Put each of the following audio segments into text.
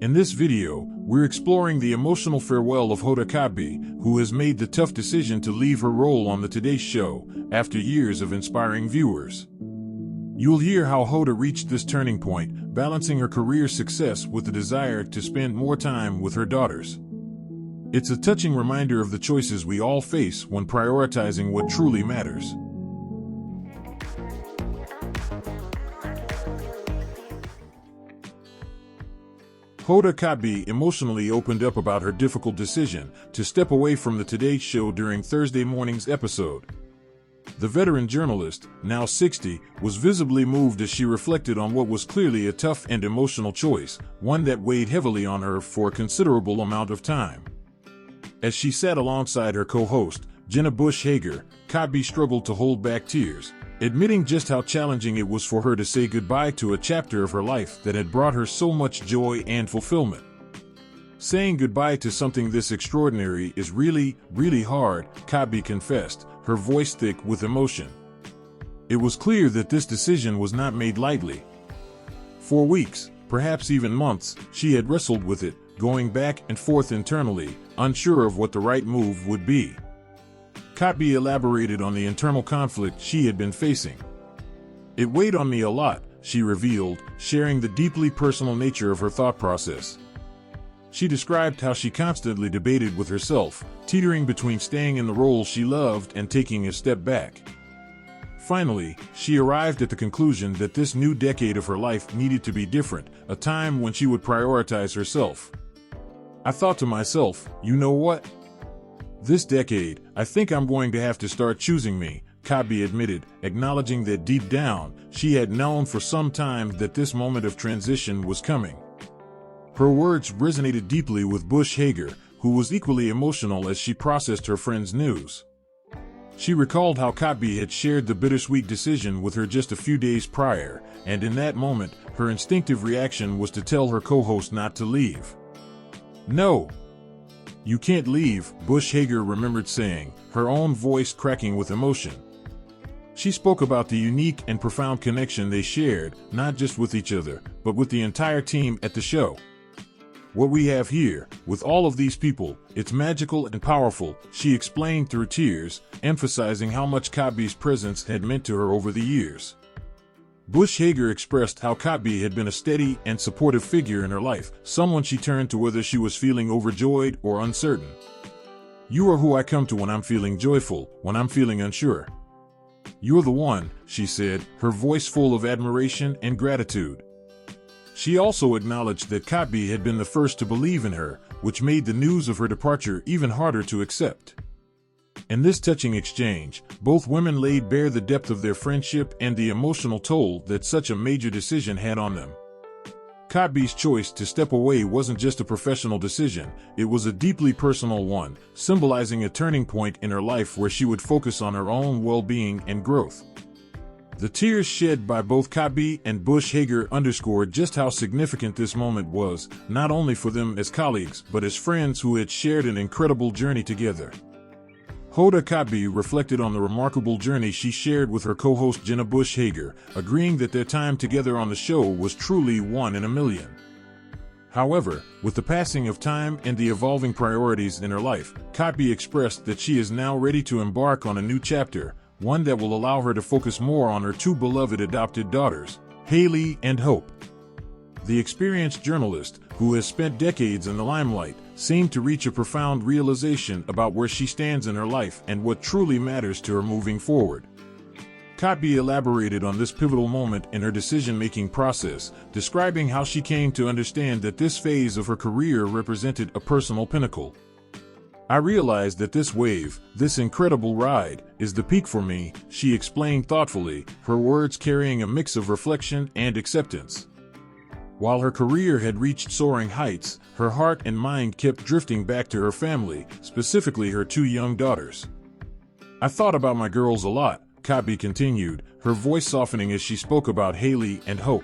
In this video, we're exploring the emotional farewell of Hoda Kotb, who has made the tough decision to leave her role on the Today Show after years of inspiring viewers. You'll hear how Hoda reached this turning point, balancing her career success with the desire to spend more time with her daughters. It's a touching reminder of the choices we all face when prioritizing what truly matters. Hoda Kotb emotionally opened up about her difficult decision to step away from the Today Show during Thursday morning's episode. The veteran journalist, now 60, was visibly moved as she reflected on what was clearly a tough and emotional choice, one that weighed heavily on her for a considerable amount of time. As she sat alongside her co-host, Jenna Bush Hager, Kotb struggled to hold back tears, admitting just how challenging it was for her to say goodbye to a chapter of her life that had brought her so much joy and fulfillment. Saying goodbye to something this extraordinary is really hard, Kotb confessed, her voice thick with emotion. It was clear that this decision was not made lightly. For weeks, perhaps even months, she had wrestled with it, going back and forth internally, unsure of what the right move would be. Kotb elaborated on the internal conflict she had been facing. "It weighed on me a lot," she revealed, sharing the deeply personal nature of her thought process. She described how she constantly debated with herself, teetering between staying in the role she loved and taking a step back. Finally, she arrived at the conclusion that this new decade of her life needed to be different, a time when she would prioritize herself. "I thought to myself, you know what? This decade, I think I'm going to have to start choosing me," Kotb admitted, acknowledging that deep down, she had known for some time that this moment of transition was coming. Her words resonated deeply with Bush Hager, who was equally emotional as she processed her friend's news. She recalled how Kotb had shared the bittersweet decision with her just a few days prior, and in that moment, her instinctive reaction was to tell her co-host not to leave. "No. You can't leave," Bush Hager remembered saying, her own voice cracking with emotion. She spoke about the unique and profound connection they shared, not just with each other, but with the entire team at the show. "What we have here, with all of these people, it's magical and powerful," she explained through tears, emphasizing how much Kotb's presence had meant to her over the years. Bush Hager expressed how Kotb had been a steady and supportive figure in her life, someone she turned to whether she was feeling overjoyed or uncertain. "You are who I come to when I'm feeling joyful, when I'm feeling unsure. You're the one," she said, her voice full of admiration and gratitude. She also acknowledged that Kotb had been the first to believe in her, which made the news of her departure even harder to accept. In this touching exchange, both women laid bare the depth of their friendship and the emotional toll that such a major decision had on them. Kotb's choice to step away wasn't just a professional decision, it was a deeply personal one, symbolizing a turning point in her life where she would focus on her own well-being and growth. The tears shed by both Kotb and Bush Hager underscored just how significant this moment was, not only for them as colleagues but as friends who had shared an incredible journey together. Hoda Kotb reflected on the remarkable journey she shared with her co-host Jenna Bush Hager, agreeing that their time together on the show was truly one in a million. However, with the passing of time and the evolving priorities in her life, Kotb expressed that she is now ready to embark on a new chapter, one that will allow her to focus more on her two beloved adopted daughters, Haley and Hope. The experienced journalist, who has spent decades in the limelight, seemed to reach a profound realization about where she stands in her life and what truly matters to her moving forward. Kotb elaborated on this pivotal moment in her decision-making process, describing how she came to understand that this phase of her career represented a personal pinnacle. "I realized that this wave, this incredible ride, is the peak for me," she explained thoughtfully, her words carrying a mix of reflection and acceptance. While her career had reached soaring heights, her heart and mind kept drifting back to her family, specifically her two young daughters. "I thought about my girls a lot," Kotb continued, her voice softening as she spoke about Haley and Hope.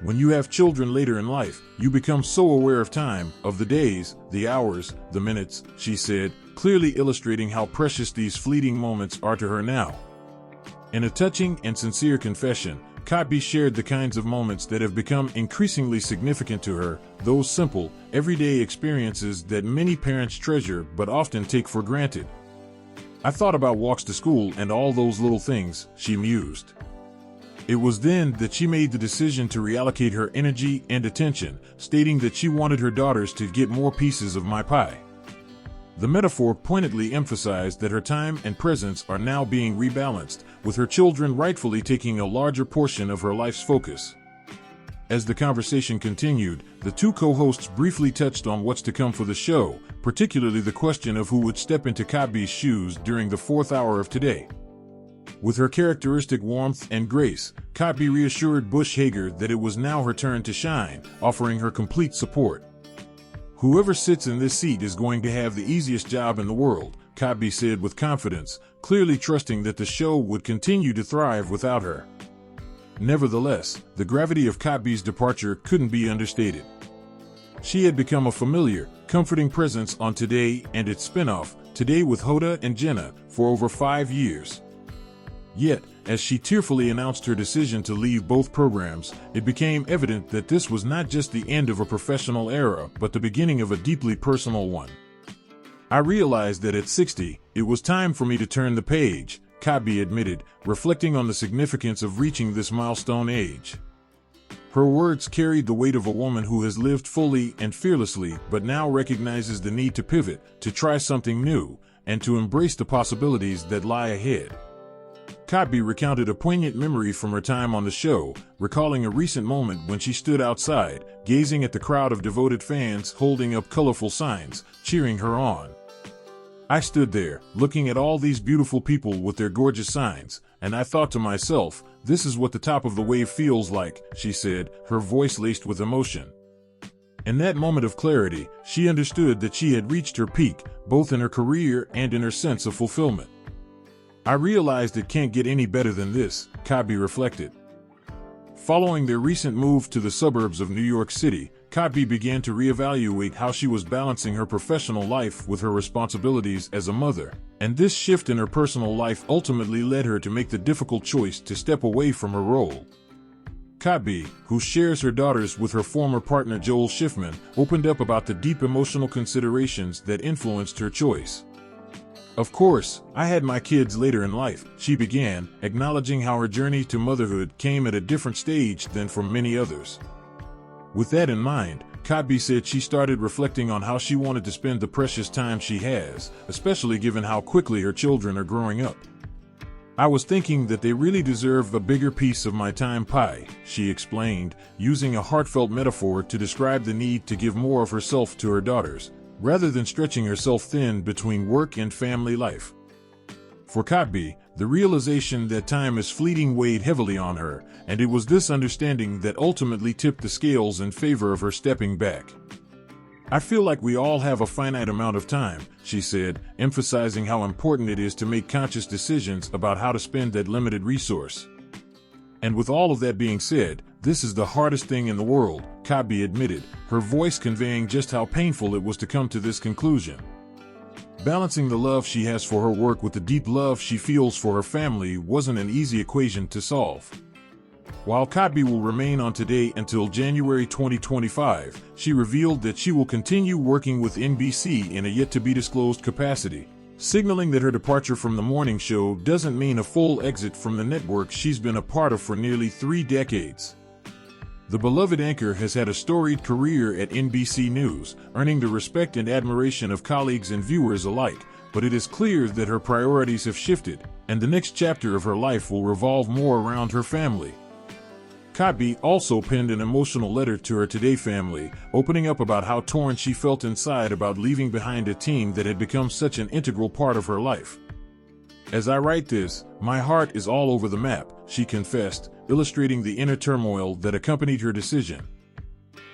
"When you have children later in life, you become so aware of time, of the days, the hours, the minutes," she said, clearly illustrating how precious these fleeting moments are to her now. In a touching and sincere confession, Kotb shared the kinds of moments that have become increasingly significant to her, those simple, everyday experiences that many parents treasure but often take for granted. "I thought about walks to school and all those little things," she mused. It was then that she made the decision to reallocate her energy and attention, stating that she wanted her daughters to get more pieces of my pie. The metaphor pointedly emphasized that her time and presence are now being rebalanced, with her children rightfully taking a larger portion of her life's focus. As the conversation continued, the two co-hosts briefly touched on what's to come for the show, particularly the question of who would step into Kotb's shoes during the fourth hour of today. With her characteristic warmth and grace, Kotb reassured Bush Hager that it was now her turn to shine, offering her complete support. "Whoever sits in this seat is going to have the easiest job in the world," Kotb said with confidence, clearly trusting that the show would continue to thrive without her. Nevertheless, the gravity of Kotb's departure couldn't be understated. She had become a familiar, comforting presence on Today and its spin-off, Today with Hoda and Jenna, for over 5 years. Yet, as she tearfully announced her decision to leave both programs, it became evident that this was not just the end of a professional era, but the beginning of a deeply personal one. "I realized that at 60, it was time for me to turn the page," Kotb admitted, reflecting on the significance of reaching this milestone age. Her words carried the weight of a woman who has lived fully and fearlessly but now recognizes the need to pivot, to try something new, and to embrace the possibilities that lie ahead. Kotb recounted a poignant memory from her time on the show, recalling a recent moment when she stood outside, gazing at the crowd of devoted fans holding up colorful signs, cheering her on. "I stood there, looking at all these beautiful people with their gorgeous signs, and I thought to myself, this is what the top of the wave feels like," she said, her voice laced with emotion. In that moment of clarity, she understood that she had reached her peak, both in her career and in her sense of fulfillment. "I realized it can't get any better than this," Kotb reflected. Following their recent move to the suburbs of New York City, Kotb began to reevaluate how she was balancing her professional life with her responsibilities as a mother, and this shift in her personal life ultimately led her to make the difficult choice to step away from her role. Kotb, who shares her daughters with her former partner Joel Schiffman, opened up about the deep emotional considerations that influenced her choice. "Of course, I had my kids later in life," she began, acknowledging how her journey to motherhood came at a different stage than for many others. With that in mind, Kotb said she started reflecting on how she wanted to spend the precious time she has, especially given how quickly her children are growing up. "I was thinking that they really deserve a bigger piece of my time pie," she explained, using a heartfelt metaphor to describe the need to give more of herself to her daughters, rather than stretching herself thin between work and family life. For Kotb, the realization that time is fleeting weighed heavily on her, and it was this understanding that ultimately tipped the scales in favor of her stepping back. "I feel like we all have a finite amount of time," she said, emphasizing how important it is to make conscious decisions about how to spend that limited resource. "And with all of that being said, this is the hardest thing in the world," Kotb admitted, her voice conveying just how painful it was to come to this conclusion. Balancing the love she has for her work with the deep love she feels for her family wasn't an easy equation to solve. While Kotb will remain on Today until January 2025, she revealed that she will continue working with NBC in a yet-to-be-disclosed capacity, signaling that her departure from the morning show doesn't mean a full exit from the network she's been a part of for nearly 3 decades. The beloved anchor has had a storied career at NBC News, earning the respect and admiration of colleagues and viewers alike, but it is clear that her priorities have shifted, and the next chapter of her life will revolve more around her family. Kotb also penned an emotional letter to her Today family, opening up about how torn she felt inside about leaving behind a team that had become such an integral part of her life. "As I write this, my heart is all over the map," she confessed, illustrating the inner turmoil that accompanied her decision.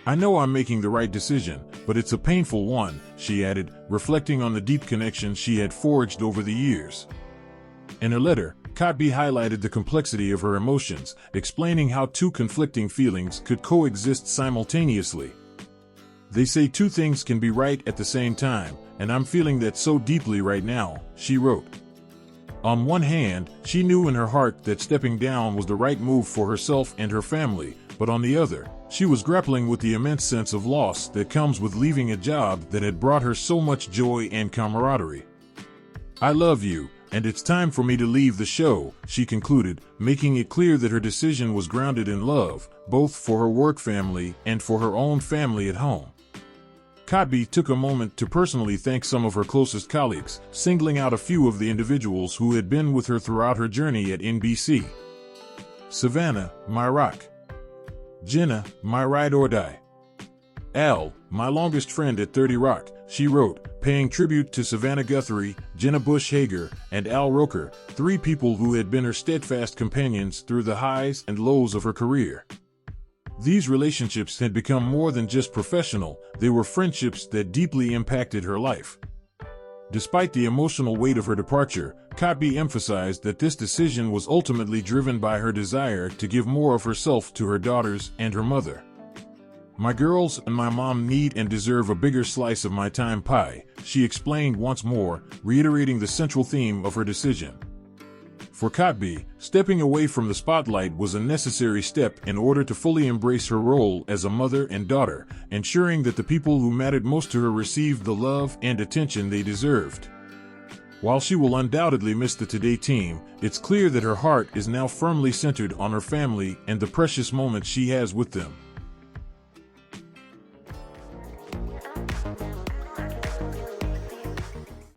"I know I'm making the right decision, but it's a painful one," she added, reflecting on the deep connections she had forged over the years. In her letter, Kotb highlighted the complexity of her emotions, explaining how two conflicting feelings could coexist simultaneously. "They say two things can be right at the same time, and I'm feeling that so deeply right now," she wrote. On one hand, she knew in her heart that stepping down was the right move for herself and her family, but on the other, she was grappling with the immense sense of loss that comes with leaving a job that had brought her so much joy and camaraderie. "I love you, and it's time for me to leave the show," she concluded, making it clear that her decision was grounded in love, both for her work family and for her own family at home. Kotb took a moment to personally thank some of her closest colleagues, singling out a few of the individuals who had been with her throughout her journey at NBC. "Savannah, my rock. Jenna, my ride or die. Al, my longest friend at 30 Rock," she wrote, paying tribute to Savannah Guthrie, Jenna Bush Hager, and Al Roker, three people who had been her steadfast companions through the highs and lows of her career. These relationships had become more than just professional, they were friendships that deeply impacted her life. Despite the emotional weight of her departure, Kotb emphasized that this decision was ultimately driven by her desire to give more of herself to her daughters and her mother. "My girls and my mom need and deserve a bigger slice of my time pie," she explained once more, reiterating the central theme of her decision. For Kotb, stepping away from the spotlight was a necessary step in order to fully embrace her role as a mother and daughter, ensuring that the people who mattered most to her received the love and attention they deserved. While she will undoubtedly miss the Today team, it's clear that her heart is now firmly centered on her family and the precious moments she has with them.